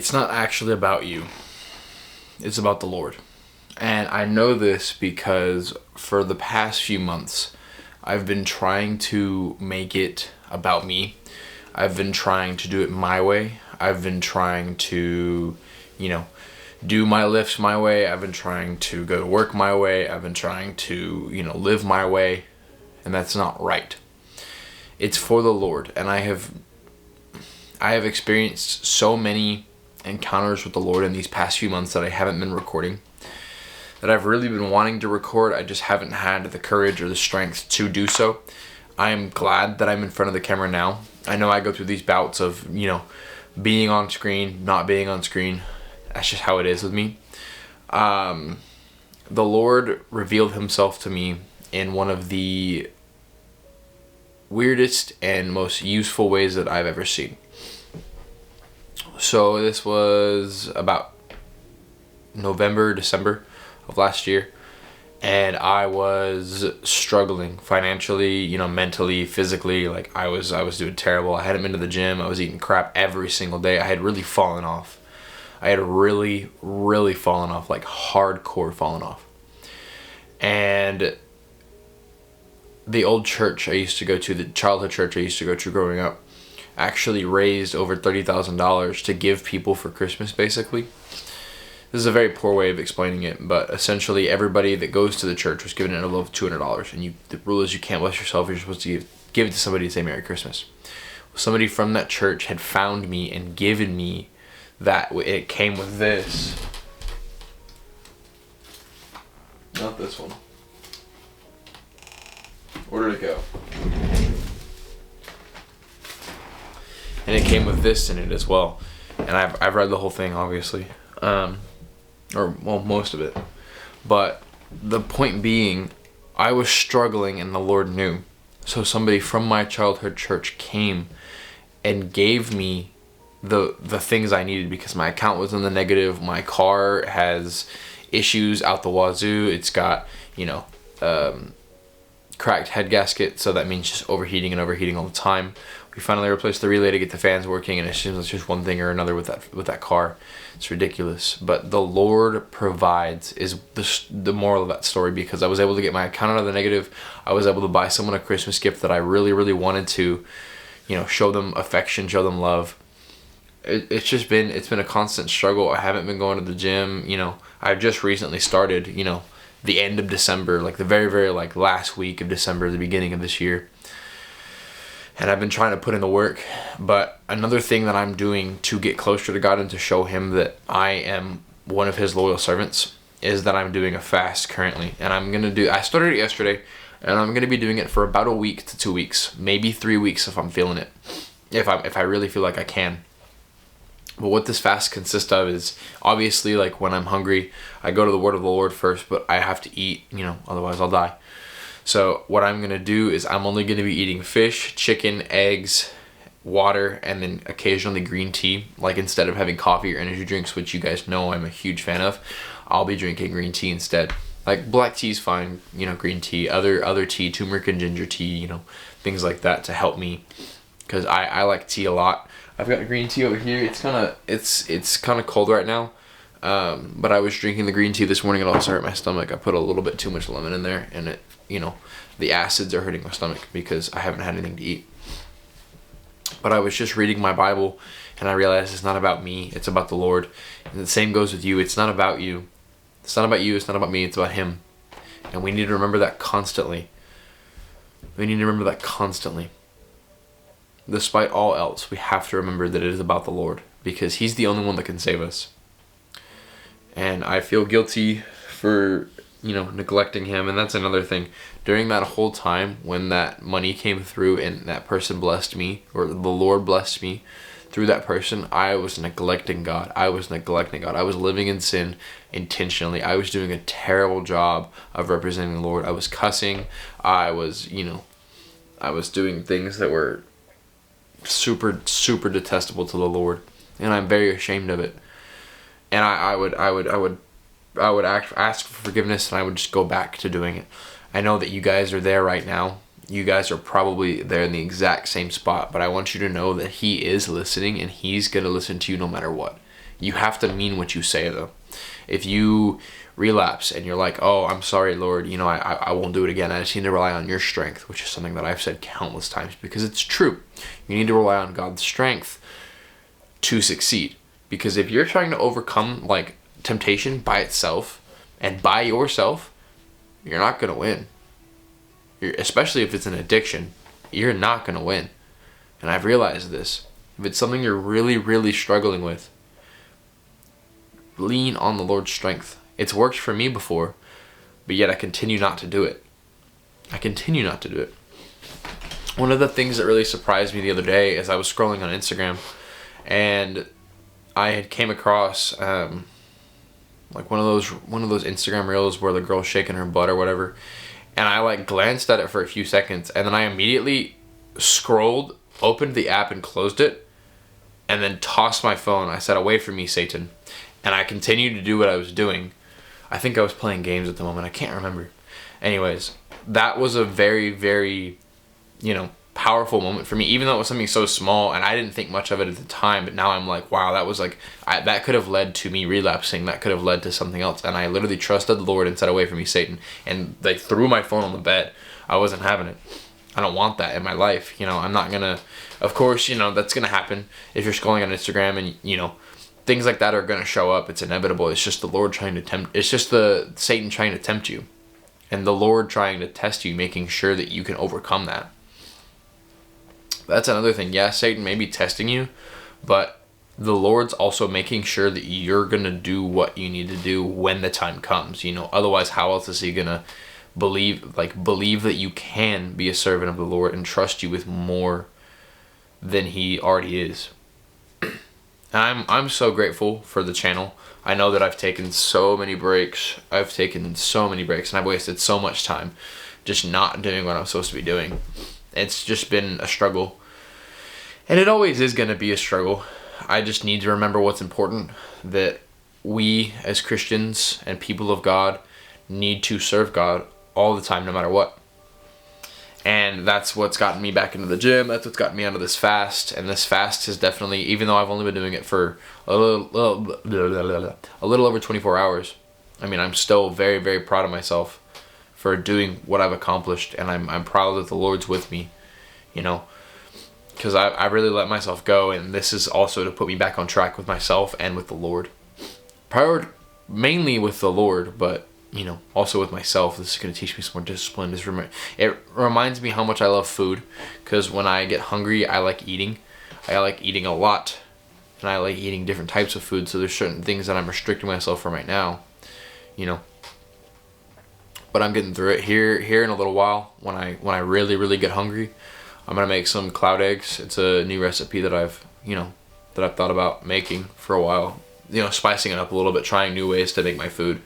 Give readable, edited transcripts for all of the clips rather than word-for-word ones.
it's not actually about you. It's about the Lord. And I know this because for the past few months, I've been trying to make it about me. I've been trying to do it my way. I've been trying to, do my lifts my way. I've been trying to go to work my way. I've been trying to, live my way. And that's not right. It's for the Lord. And I have experienced so many encounters with the Lord in these past few months that I haven't been recording, that I've really been wanting to record. I just haven't had the courage or the strength to do so. I am glad that I'm in front of the camera now. I know I go through these bouts of, being on screen, not being on screen. That's just how it is with me. The Lord revealed himself to me in one of the weirdest and most useful ways that I've ever seen. So this was about November, December of last year, and I was struggling financially, mentally, physically. Like I was doing terrible. I hadn't been to the gym. I was eating crap every single day. I had really fallen off. I had really, really fallen off, like hardcore fallen off. And the old church I used to go to, the childhood church I used to go to growing up, actually raised over $30,000 to give people for Christmas, basically. This is a very poor way of explaining it, but essentially everybody that goes to the church was given an envelope of $200, and the rule is you can't bless yourself. You're supposed to give it to somebody to say Merry Christmas. Somebody from that church had found me and given me that. It came with this. Not this one. Where did it go? And it came with this in it as well. And I've read the whole thing, obviously. Most of it. But the point being, I was struggling and the Lord knew. So somebody from my childhood church came and gave me the things I needed, because my account was in the negative. My car has issues out the wazoo. It's got, cracked head gasket, so that means just overheating all the time. We finally replaced the relay to get the fans working, and it seems it's just one thing or another with that car. It's ridiculous. But the Lord provides is the moral of that story, because I was able to get my account out of the negative. I was able to buy someone a Christmas gift that I really, really wanted to, show them affection, show them love. It's been a constant struggle. I haven't been going to the gym. I've just recently started, the end of December, like the very, very last week of December, the beginning of this year. And I've been trying to put in the work. But another thing that I'm doing to get closer to God and to show him that I am one of his loyal servants is that I'm doing a fast currently. And I started it yesterday, and I'm going to be doing it for about a week to 2 weeks, maybe 3 weeks if I'm feeling it, if I really feel like I can. But what this fast consists of is, obviously, when I'm hungry, I go to the word of the Lord first, but I have to eat, otherwise I'll die. So what I'm going to do is I'm only going to be eating fish, chicken, eggs, water, and then occasionally green tea. Instead of having coffee or energy drinks, which you guys know I'm a huge fan of, I'll be drinking green tea instead. Black tea's fine, green tea, other tea, turmeric and ginger tea, things like that to help me, because I like tea a lot. I've got green tea over here. It's kind of cold right now, but I was drinking the green tea this morning. It also hurt my stomach. I put a little bit too much lemon in there, and the acids are hurting my stomach because I haven't had anything to eat. But I was just reading my Bible, and I realized it's not about me. It's about the Lord. And the same goes with you. It's not about you. It's not about you. It's not about me. It's about him. And we need to remember that constantly. Despite all else, we have to remember that it is about the Lord, because he's the only one that can save us. And I feel guilty for, neglecting him. And that's another thing. During that whole time when that money came through and that person blessed me, or the Lord blessed me through that person, I was neglecting God. I was living in sin intentionally. I was doing a terrible job of representing the Lord. I was cussing. I was doing things that were super, super detestable to the Lord, and I'm very ashamed of it. And I would ask for forgiveness, and I would just go back to doing it. I know that you guys are there right now. You guys are probably there in the exact same spot, but I want you to know that he is listening, and he's going to listen to you no matter what. You have to mean what you say, though. If you relapse and you're like, oh, I'm sorry, Lord, I won't do it again. I just need to rely on your strength, which is something that I've said countless times because it's true. You need to rely on God's strength to succeed. Because if you're trying to overcome like temptation by itself and by yourself, you're not going to win. Especially if it's an addiction, you're not going to win. And I've realized this. If it's something you're really, really struggling with, lean on the Lord's strength. It's worked for me before, but yet I continue not to do it. One of the things that really surprised me the other day is I was scrolling on Instagram, and I had came across like one of those Instagram reels where the girl's shaking her butt or whatever, and I like glanced at it for a few seconds, and then I immediately scrolled, opened the app, and closed it, and then tossed my phone. I said, "Away from me, Satan." And I continued to do what I was doing. I think I was playing games at the moment. I can't remember. Anyways, that was a very, very, powerful moment for me, even though it was something so small and I didn't think much of it at the time. But now I'm like, wow, that was like, that could have led to me relapsing. That could have led to something else. And I literally trusted the Lord and said, "Away from me, Satan." And they threw my phone on the bed. I wasn't having it. I don't want that in my life. I'm not going to, of course, that's going to happen if you're scrolling on Instagram and, things like that are going to show up. It's inevitable. It's just the Lord trying to tempt. It's just the Satan trying to tempt you, and the Lord trying to test you, making sure that you can overcome that. That's another thing. Yeah, Satan may be testing you, but the Lord's also making sure that you're going to do what you need to do when the time comes. Otherwise, how else is he going to believe that you can be a servant of the Lord and trust you with more than he already is? And I'm so grateful for the channel. I know that I've taken so many breaks. And I've wasted so much time just not doing what I'm supposed to be doing. It's just been a struggle. And it always is going to be a struggle. I just need to remember what's important, that we as Christians and people of God need to serve God all the time, no matter what. And that's what's gotten me back into the gym. That's what's gotten me out of this fast. And this fast has definitely, even though I've only been doing it for a little over 24 hours, I'm still very, very proud of myself for doing what I've accomplished. And I'm proud that the Lord's with me, because I really let myself go. And this is also to put me back on track with myself and with the Lord. Mainly with the Lord, but also with myself. This is going to teach me some more discipline. It reminds me how much I love food, because when I get hungry, I like eating. I like eating a lot, and I like eating different types of food. So there's certain things that I'm restricting myself from right now, But I'm getting through it. Here in a little while, when I really, really get hungry, I'm gonna make some cloud eggs. It's a new recipe that I've thought about making for a while. Spicing it up a little bit, trying new ways to make my food.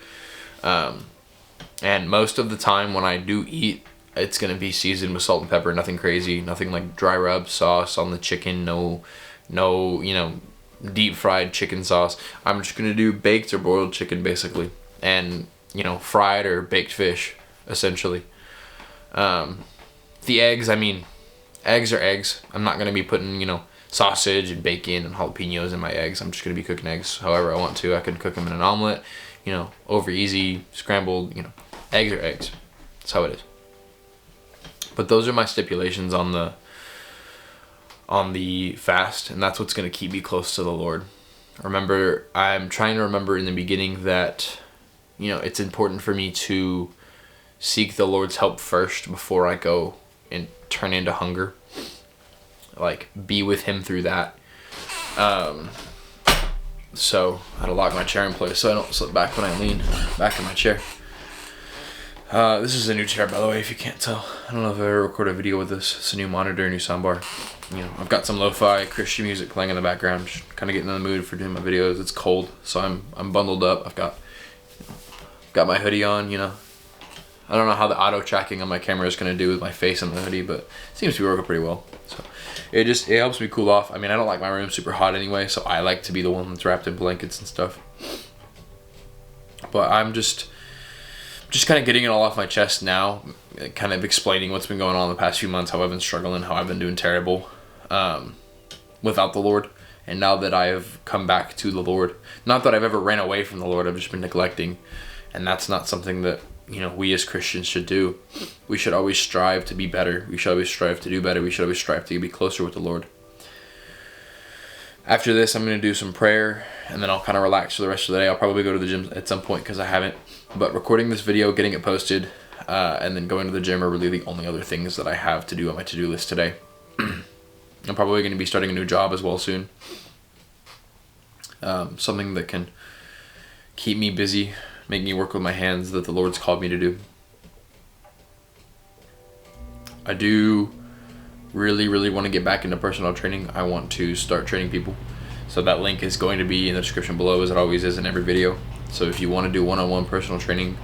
And most of the time when I do eat, it's going to be seasoned with salt and pepper, nothing crazy, nothing like dry rub sauce on the chicken, no, deep fried chicken sauce. I'm just going to do baked or boiled chicken basically, and, fried or baked fish, essentially. The eggs, eggs are eggs. I'm not going to be putting, sausage and bacon and jalapenos in my eggs. I'm just going to be cooking eggs however I want to. I can cook them in an omelet, over easy, scrambled, eggs are eggs. That's how it is. But those are my stipulations on the fast, and that's what's going to keep me close to the Lord. I'm trying to remember in the beginning that, it's important for me to seek the Lord's help first before I go and turn into hunger. Like, be with him through that. So I had to lock my chair in place so I don't slip back when I lean back in my chair. This is a new chair, by the way, if you can't tell. I don't know if I've ever recorded a video with this. It's a new monitor, new soundbar. I've got some lo-fi Christian music playing in the background, just kind of getting in the mood for doing my videos. It's cold, so I'm bundled up. I've got my hoodie on, I don't know how the auto tracking on my camera is going to do with my face in the hoodie, but it seems to be working pretty well. So it helps me cool off. I don't like my room super hot anyway, so I like to be the one that's wrapped in blankets and stuff. But I'm just kind of getting it all off my chest now, kind of explaining what's been going on the past few months, how I've been struggling, how I've been doing terrible without the Lord. And now that I have come back to the Lord, not that I've ever ran away from the Lord, I've just been neglecting. And that's not something that, we as Christians should do. We should always strive to be better. We should always strive to do better. We should always strive to be closer with the Lord. After this, I'm going to do some prayer, and then I'll kind of relax for the rest of the day. I'll probably go to the gym at some point because I haven't. But recording this video, getting it posted, and then going to the gym are really the only other things that I have to do on my to-do list today. I'm probably going to be starting a new job as well soon. Something that can keep me busy, make me work with my hands that the Lord's called me to do. I do really, really want to get back into personal training. I want to start training people. So that link is going to be in the description below, as it always is in every video. So if you want to do one-on-one personal training,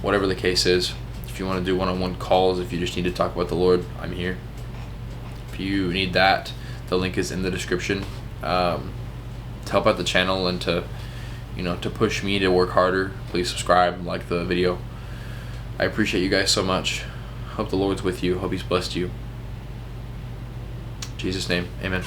whatever the case is, if you want to do one-on-one calls, if you just need to talk about the Lord, I'm here. If you need that, the link is in the description. To help out the channel and to push me to work harder, please subscribe, like the video. I appreciate you guys so much. Hope the Lord's with you. Hope He's blessed you. In Jesus' name, amen.